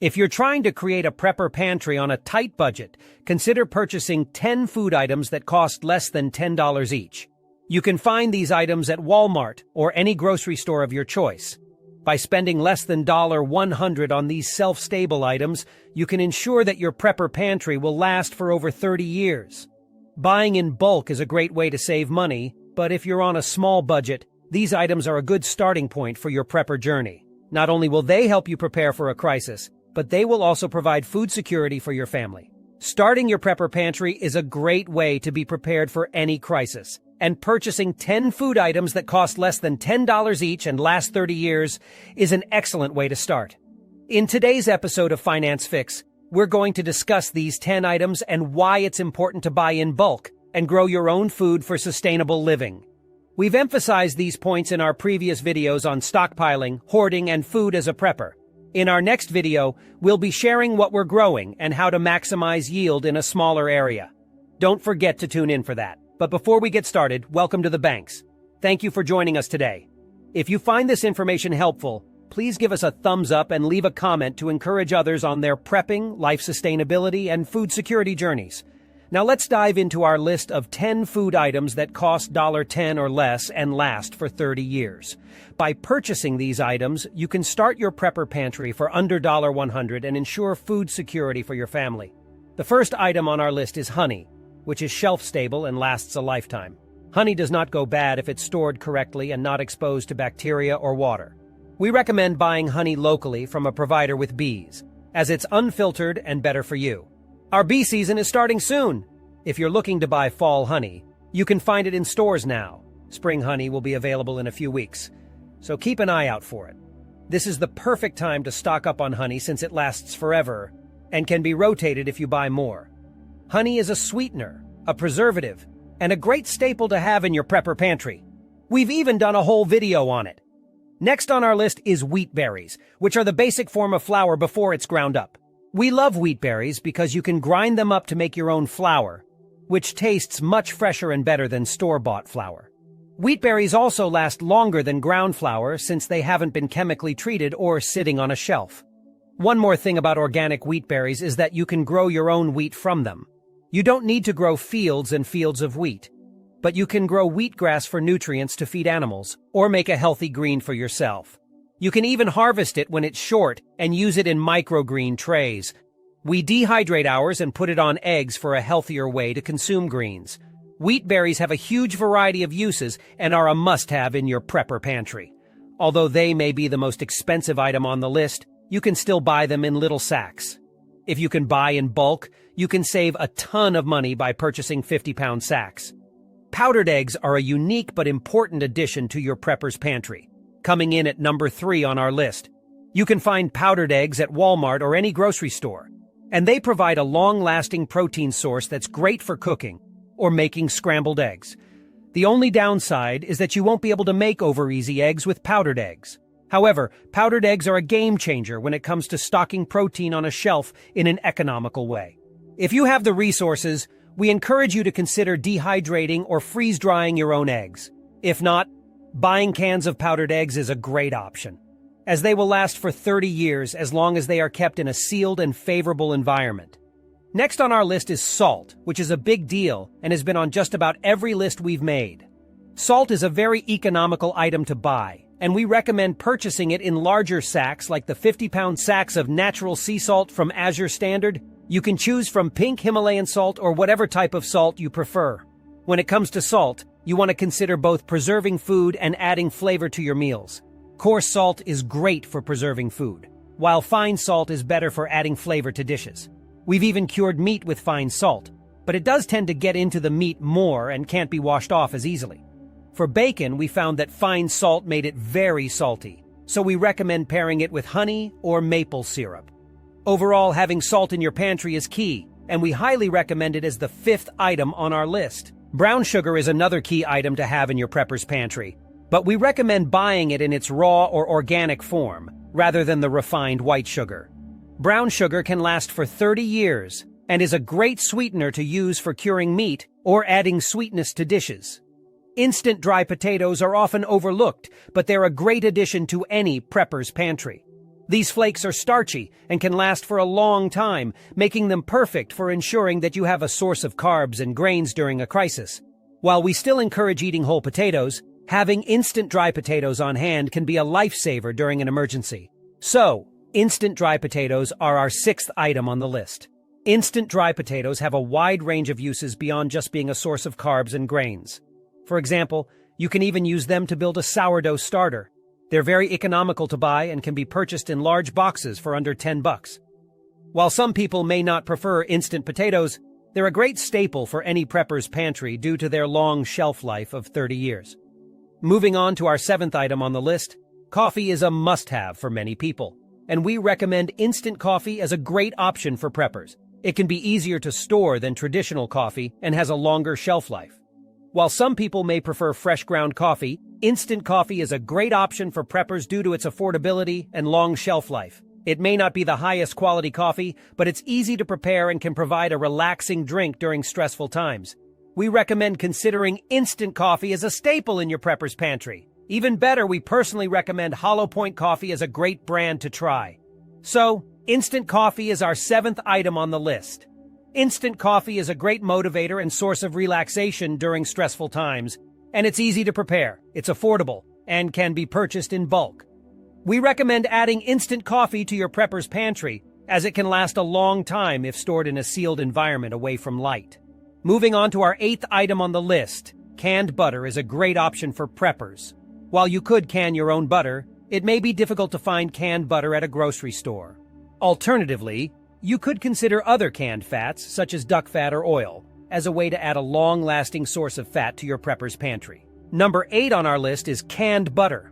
If you're trying to create a prepper pantry on a tight budget, consider purchasing 10 food items that cost less than $10 each. You can find these items at Walmart or any grocery store of your choice. By spending less than $100 on these shelf-stable items, you can ensure that your prepper pantry will last for over 30 years. Buying in bulk is a great way to save money, but if you're on a small budget, these items are a good starting point for your prepper journey. Not only will they help you prepare for a crisis, but they will also provide food security for your family. Starting your prepper pantry is a great way to be prepared for any crisis, and purchasing 10 food items that cost less than $10 each and last 30 years is an excellent way to start. In today's episode of Finance Fix, we're going to discuss these 10 items and why it's important to buy in bulk and grow your own food for sustainable living. We've emphasized these points in our previous videos on stockpiling, hoarding, and food as a prepper. In our next video, we'll be sharing what we're growing and how to maximize yield in a smaller area. Don't forget to tune in for that. But before we get started, welcome to the Banks. Thank you for joining us today. If you find this information helpful, please give us a thumbs up and leave a comment to encourage others on their prepping, life sustainability, and food security journeys. Now let's dive into our list of 10 food items that cost $10 or less and last for 30 years. By purchasing these items, you can start your prepper pantry for under $100 and ensure food security for your family. The first item on our list is honey, which is shelf-stable and lasts a lifetime. Honey does not go bad if it's stored correctly and not exposed to bacteria or water. We recommend buying honey locally from a provider with bees, as it's unfiltered and better for you. Our bee season is starting soon. If you're looking to buy fall honey, you can find it in stores now. Spring honey will be available in a few weeks, so keep an eye out for it. This is the perfect time to stock up on honey since it lasts forever and can be rotated if you buy more. Honey is a sweetener, a preservative, and a great staple to have in your prepper pantry. We've even done a whole video on it. Next on our list is wheat berries, which are the basic form of flour before it's ground up. We love wheat berries because you can grind them up to make your own flour, which tastes much fresher and better than store-bought flour. Wheat berries also last longer than ground flour since they haven't been chemically treated or sitting on a shelf. One more thing about organic wheat berries is that you can grow your own wheat from them. You don't need to grow fields and fields of wheat, but you can grow wheatgrass for nutrients to feed animals or make a healthy green for yourself. You can even harvest it when it's short and use it in microgreen trays. We dehydrate ours and put it on eggs for a healthier way to consume greens. Wheat berries have a huge variety of uses and are a must-have in your prepper pantry. Although they may be the most expensive item on the list, you can still buy them in little sacks. If you can buy in bulk, you can save a ton of money by purchasing 50-pound sacks. Powdered eggs are a unique but important addition to your prepper's pantry, coming in at number 3 on our list. You can find powdered eggs at Walmart or any grocery store, and they provide a long-lasting protein source that's great for cooking or making scrambled eggs. The only downside is that you won't be able to make over-easy eggs with powdered eggs. However, powdered eggs are a game-changer when it comes to stocking protein on a shelf in an economical way. If you have the resources, we encourage you to consider dehydrating or freeze-drying your own eggs. If not, buying cans of powdered eggs is a great option, as they will last for 30 years as long as they are kept in a sealed and favorable environment. Next on our list is salt, which is a big deal and has been on just about every list we've made. Salt is a very economical item to buy, and we recommend purchasing it in larger sacks like the 50-pound sacks of natural sea salt from Azure Standard. You can choose from pink Himalayan salt or whatever type of salt you prefer. When it comes to salt, you want to consider both preserving food and adding flavor to your meals. Coarse salt is great for preserving food, while fine salt is better for adding flavor to dishes. We've even cured meat with fine salt, but it does tend to get into the meat more and can't be washed off as easily. For bacon, we found that fine salt made it very salty, so we recommend pairing it with honey or maple syrup. Overall, having salt in your pantry is key, and we highly recommend it as the 5th item on our list. Brown sugar is another key item to have in your prepper's pantry, but we recommend buying it in its raw or organic form, rather than the refined white sugar. Brown sugar can last for 30 years and is a great sweetener to use for curing meat or adding sweetness to dishes. Instant dry potatoes are often overlooked, but they're a great addition to any prepper's pantry. These flakes are starchy and can last for a long time, making them perfect for ensuring that you have a source of carbs and grains during a crisis. While we still encourage eating whole potatoes, having instant dry potatoes on hand can be a lifesaver during an emergency. So, instant dry potatoes are our sixth item on the list. Instant dry potatoes have a wide range of uses beyond just being a source of carbs and grains. For example, you can even use them to build a sourdough starter. They're very economical to buy and can be purchased in large boxes for under $10. While some people may not prefer instant potatoes, they're a great staple for any prepper's pantry due to their long shelf life of 30 years. Moving on to our seventh item on the list, coffee is a must-have for many people, and we recommend instant coffee as a great option for preppers. It can be easier to store than traditional coffee and has a longer shelf life. While some people may prefer fresh ground coffee, instant coffee is a great option for preppers due to its affordability and long shelf life. It may not be the highest quality coffee, but it's easy to prepare and can provide a relaxing drink during stressful times. We recommend considering instant coffee as a staple in your prepper's pantry. Even better, we personally recommend Hollow Point Coffee as a great brand to try. So, instant coffee is our seventh item on the list. Instant coffee is a great motivator and source of relaxation during stressful times, and it's easy to prepare, it's affordable, and can be purchased in bulk. We recommend adding instant coffee to your prepper's pantry, as it can last a long time if stored in a sealed environment away from light. Moving on to our eighth item on the list, canned butter is a great option for preppers. While you could can your own butter, it may be difficult to find canned butter at a grocery store. Alternatively, you could consider other canned fats, such as duck fat or oil, as a way to add a long-lasting source of fat to your prepper's pantry. Number 8 on our list is canned butter.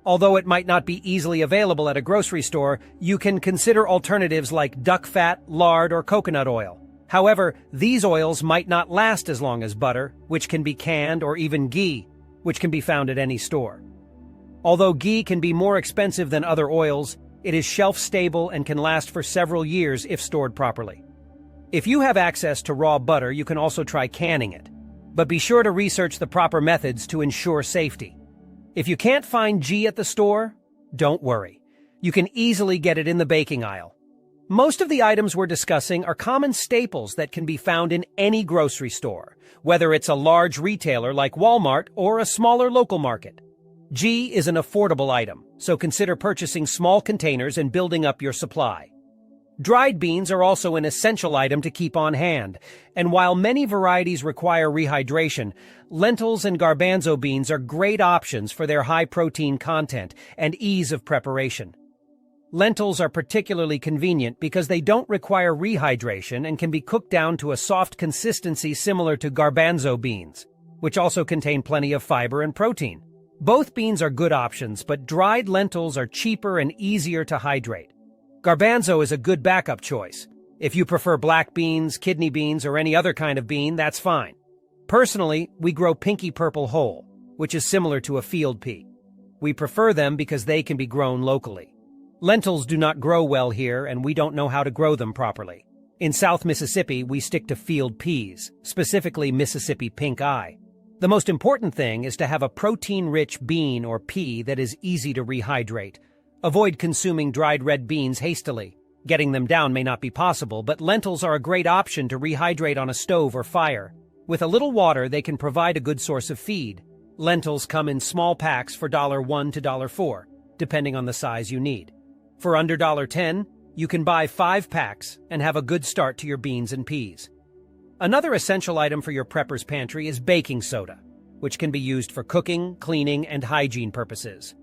Although it might not be easily available at a grocery store, you can consider alternatives like duck fat, lard, or coconut oil. However, these oils might not last as long as butter, which can be canned, or even ghee, which can be found at any store. Although ghee can be more expensive than other oils, it is shelf-stable and can last for several years if stored properly. If you have access to raw butter, you can also try canning it. But be sure to research the proper methods to ensure safety. If you can't find ghee at the store, don't worry. You can easily get it in the baking aisle. Most of the items we're discussing are common staples that can be found in any grocery store, whether it's a large retailer like Walmart or a smaller local market. Ghee is an affordable item, so consider purchasing small containers and building up your supply. Dried beans are also an essential item to keep on hand, and while many varieties require rehydration, lentils and garbanzo beans are great options for their high protein content and ease of preparation. Lentils are particularly convenient because they don't require rehydration and can be cooked down to a soft consistency similar to garbanzo beans, which also contain plenty of fiber and protein. Both beans are good options, but dried lentils are cheaper and easier to hydrate. Garbanzo is a good backup choice. If you prefer black beans, kidney beans, or any other kind of bean, that's fine. Personally, we grow pinky purple whole, which is similar to a field pea. We prefer them because they can be grown locally. Lentils do not grow well here, and we don't know how to grow them properly. In South Mississippi, we stick to field peas, specifically Mississippi pink eye. The most important thing is to have a protein-rich bean or pea that is easy to rehydrate. Avoid consuming dried red beans hastily. Getting them down may not be possible, but lentils are a great option to rehydrate on a stove or fire. With a little water, they can provide a good source of feed. Lentils come in small packs for $1 to $4, depending on the size you need. For under $10, you can buy 5 packs and have a good start to your beans and peas. Another essential item for your prepper's pantry is baking soda, which can be used for cooking, cleaning, and hygiene purposes.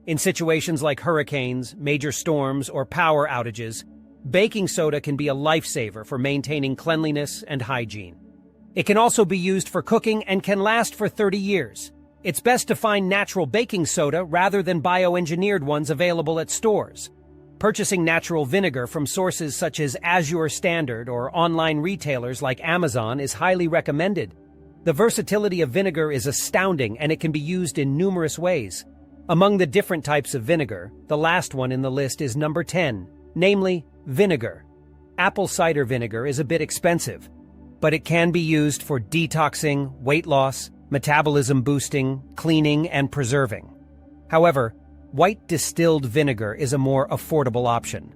In situations like hurricanes, major storms, or power outages, baking soda can be a lifesaver for maintaining cleanliness and hygiene. It can also be used for cooking and can last for 30 years. It's best to find natural baking soda rather than bioengineered ones available at stores. Purchasing natural vinegar from sources such as Azure Standard or online retailers like Amazon is highly recommended. The versatility of vinegar is astounding, and it can be used in numerous ways. Among the different types of vinegar, the last one in the list is number 10, namely vinegar. Apple cider vinegar is a bit expensive, but it can be used for detoxing, weight loss, metabolism boosting, cleaning, and preserving. However, white distilled vinegar is a more affordable option.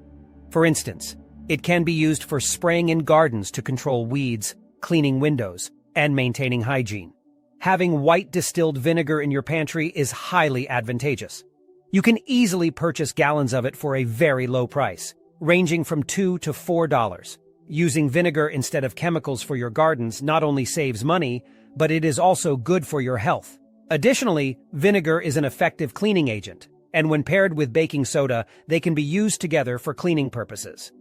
For instance, it can be used for spraying in gardens to control weeds, cleaning windows, and maintaining hygiene. Having white distilled vinegar in your pantry is highly advantageous. You can easily purchase gallons of it for a very low price, ranging from $2 to $4. Using vinegar instead of chemicals for your gardens not only saves money, but it is also good for your health. Additionally, vinegar is an effective cleaning agent, and when paired with baking soda, they can be used together for cleaning purposes.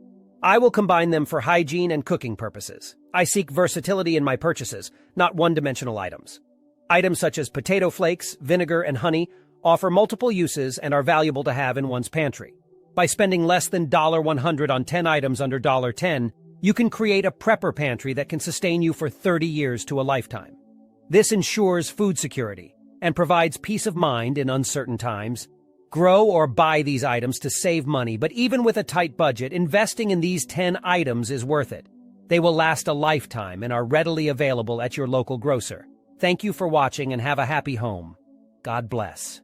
I will combine them for hygiene and cooking purposes. I seek versatility in my purchases, not one-dimensional items. Items such as potato flakes, vinegar, and honey offer multiple uses and are valuable to have in one's pantry. By spending less than $100 on 10 items under $10, you can create a prepper pantry that can sustain you for 30 years to a lifetime. This ensures food security and provides peace of mind in uncertain times. Grow or buy these items to save money, but even with a tight budget, investing in these 10 items is worth it. They will last a lifetime and are readily available at your local grocer. Thank you for watching and have a happy home. God bless.